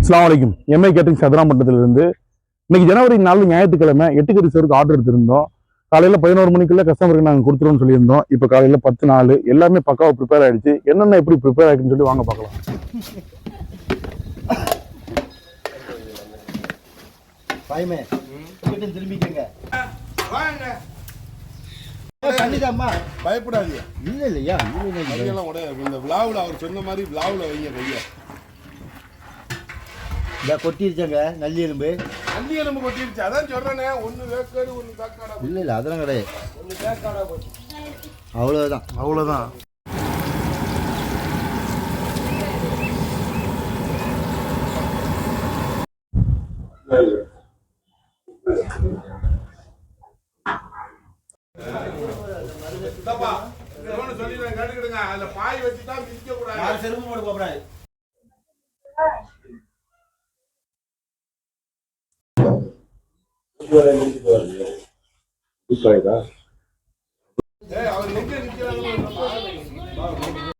அஸ்ஸலாமு அலைக்கும். Mi catering சதுராம்பட்டத்திலிருந்து இன்னைக்கு ஜனவரி 4 ஞாயிற்றுக்கிழமை 8 கறி சோறுக்கு ஆர்டர் எடுத்திருந்தோம். காலையில் 11 மணிக்குள்ள கஸ்டமருக்கு நாங்கள் கொடுத்துருவோம்னு சொல்லியிருந்தோம். இப்போ காலையில் 10:04 எல்லாமே பக்காவாக ப்ரிப்பேர் ஆயிடுச்சு. என்னென்ன எப்படி ப்ரிப்பேர் ஆகிடுன்னு சொல்லி வாங்க பார்க்கலாம். பயப்படாதீங்க. இல்ல இல்லையா இந்த விழாவில் அவர் சொன்ன மாதிரி விழாவில் வைங்க கையை. இந்த கொட்டிருச்சாங்க நல்லி எலும்பு கொட்டிருச்சு. அதான் சொல்றேனே, ஒன்னு வேக்காடு ஒன்னு வேக்காடா. இல்ல இல்ல அதெல்லாம் கிடையாது, ஒன்னு வேக்காடா போச்சு. அவ்வளவுதான். கேட்டுக்கிடுங்க. அதுல பாய் வச்சுதான் மிதிக்க கூடாது. செருப்பு போட்டு போறாரு. அவர் எங்க நிக்கிறாங்க